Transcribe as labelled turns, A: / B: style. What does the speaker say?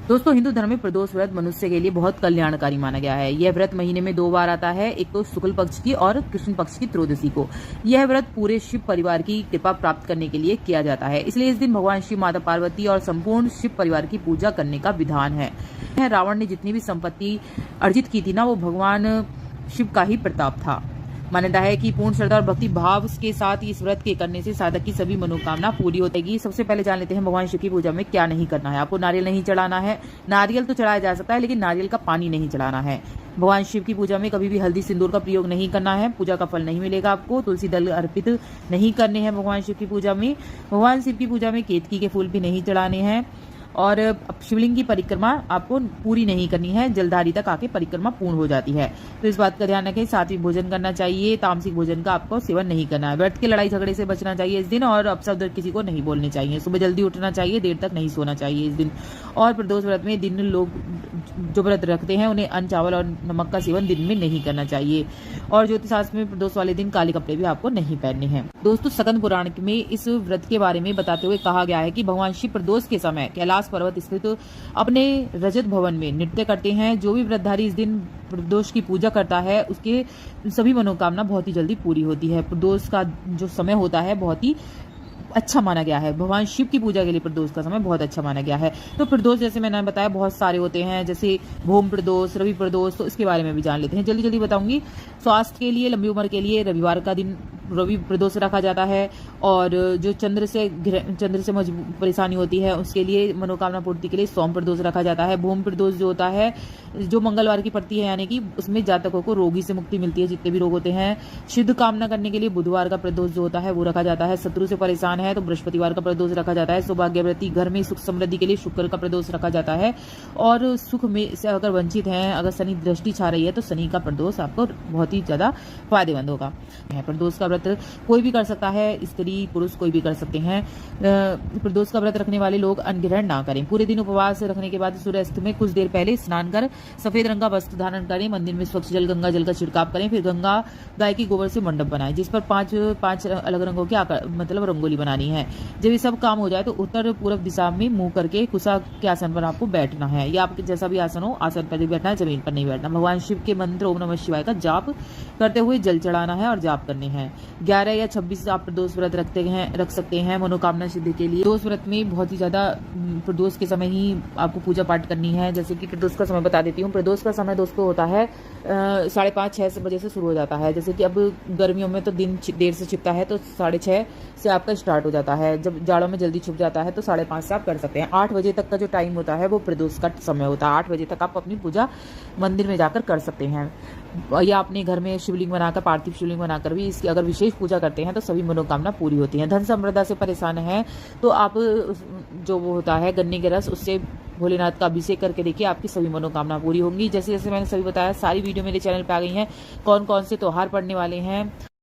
A: दोस्तों, हिंदू धर्म में प्रदोष व्रत मनुष्य के लिए बहुत कल्याणकारी माना गया है। यह व्रत महीने में 2 बार आता है, एक तो शुक्ल पक्ष की और कृष्ण पक्ष की त्रयोदशी को। यह व्रत पूरे शिव परिवार की कृपा प्राप्त करने के लिए किया जाता है, इसलिए इस दिन भगवान शिव, माता पार्वती और संपूर्ण शिव परिवार की पूजा करने का विधान है। रावण ने जितनी भी संपत्ति अर्जित की थी ना, वो भगवान शिव का ही प्रताप था। मान्यता है कि पूर्ण श्रद्धा और भक्ति भाव के साथ इस व्रत के करने से साधक की सभी मनोकामना पूरी हो जाएगी। सबसे पहले जान लेते हैं भगवान शिव की पूजा में क्या नहीं करना है। आपको नारियल नहीं चढ़ाना है। नारियल तो चढ़ाया जा सकता है, लेकिन नारियल का पानी नहीं चढ़ाना है। भगवान शिव की पूजा में कभी भी हल्दी सिंदूर का प्रयोग नहीं करना है, पूजा का फल नहीं मिलेगा आपको। तुलसी दल अर्पित नहीं करने हैं भगवान शिव की पूजा में। भगवान शिव की पूजा में केतकी के फूल भी नहीं चढ़ाने हैं और शिवलिंग की परिक्रमा आपको पूरी नहीं करनी है, जलधारी तक आके परिक्रमा पूर्ण हो जाती है। तो इस बात का ध्यान रखें। सात्विक भोजन करना चाहिए, तामसिक भोजन का आपको सेवन नहीं करना है। व्रत के लड़ाई झगड़े से बचना चाहिए इस दिन, और अपशब्द किसी को नहीं बोलने चाहिए। सुबह जल्दी उठना चाहिए, देर तक नहीं सोना चाहिए इस दिन। और प्रदोष व्रत में दिन लोग जो व्रत रखते हैं उन्हें अन्न, चावल और नमक का सेवन दिन में नहीं करना चाहिए। और ज्योतिष शास्त्र में प्रदोष वाले दिन काले कपड़े भी आपको नहीं पहनने हैं। दोस्तों, स्कंद पुराण में इस व्रत के बारे में बताते हुए कहा गया है कि भगवान शिव प्रदोष के समय कैलाश पर्वत स्थित अपने रजत भवन में नृत्य करते हैं। जो भी व्रतधारी इस दिन प्रदोष की पूजा करता है उसके सभी मनोकामना बहुत ही जल्दी पूरी होती है। प्रदोष का जो समय होता है बहुत ही अच्छा माना गया है। भगवान शिव की पूजा के लिए प्रदोष का समय बहुत अच्छा माना गया है। तो प्रदोष जैसे मैंने बताया बहुत सारे होते हैं, जैसे भूम प्रदोष, रवि प्रदोष, तो इसके बारे में भी जान लेते हैं। जल्दी जल्दी बताऊंगी। स्वास्थ्य के लिए, लंबी उम्र के लिए रविवार का दिन रवि प्रदोष रखा जाता है। और जो चंद्र से परेशानी होती है उसके लिए, मनोकामना पूर्ति के लिए सोम प्रदोष रखा जाता है। भूम प्रदोष जो होता है, जो मंगलवार की पड़ती है, यानी कि उसमें जातकों को रोगी से मुक्ति मिलती है, जितने भी रोग होते हैं। शुद्ध कामना करने के लिए बुधवार का प्रदोष जो होता है वो रखा जाता है। शत्रु से परेशान है तो बृहस्पतिवार का प्रदोष रखा जाता है। सौभाग्यवती, घर में सुख समृद्धि के लिए शुक्र का प्रदोष रखा जाता है। और सुख में से अगर वंचित हैं, अगर शनि दृष्टि छा रही है, तो शनि का प्रदोष आपको बहुत ही ज्यादा फायदेमंद होगा। प्रदोष का व्रत कोई भी कर सकता है, स्त्री पुरुष कोई भी कर सकते हैं। प्रदोष का व्रत रखने वाले लोग अन्न ग्रहण ना करें। पूरे दिन उपवास रखने के बाद सूर्यास्त में कुछ देर पहले स्नान कर सफेद रंग का वस्त्र धारण करें। मंदिर में स्वच्छ जल, गंगा जल का छिड़काव करें। फिर गंगा गाय की गोबर से मंडप बनाएं, जिस पर पांच अलग रंगों की मतलब रंगोली बनानी है। जब ये सब काम हो जाए तो उत्तर पूर्व दिशा में मुंह करके कुशा के आसन पर आपको बैठना है, या आपके जैसा भी आसन हो, आसन पर ही बैठना है, जमीन पर नहीं बैठना। भगवान शिव के मंत्र ओम नमः शिवाय का जाप करते हुए जल चढ़ाना है और जाप करने हैं। 11 या 26 आप प्रदोष व्रत रख सकते हैं मनोकामना सिद्धि के लिए। प्रदोष व्रत में बहुत ही ज्यादा प्रदोष के समय ही आपको पूजा पाठ करनी है। जैसे कि प्रदोष का समय बता देती हूँ। प्रदोष का समय दोस्तों होता है 5:30-6 बजे से शुरू हो जाता है। जैसे कि अब गर्मियों में तो दिन देर से छिपता है, तो 6:30 से आपका स्टार्ट हो जाता है। जब जाड़ों में जल्दी छुप जाता है तो 5:30 से आप कर सकते हैं। 8 बजे तक का जो टाइम होता है वो प्रदोष का समय होता है। 8 बजे तक आप अपनी पूजा मंदिर में जाकर कर सकते हैं, या अपने घर में शिवलिंग बनाकर, पार्थिव शिवलिंग बनाकर भी इसकी अगर विशेष पूजा करते हैं तो सभी मनोकामना पूरी होती है। धन संपदा से परेशान है तो आप जो वो होता है गन्ने के रस, उससे भोलेनाथ का अभिषेक करके देखिए, आपकी सभी मनोकामना पूरी होंगी। जैसे जैसे मैंने सभी बताया, सारी वीडियो मेरे चैनल पे आ गई हैं। कौन कौन से त्योहार पड़ने वाले हैं,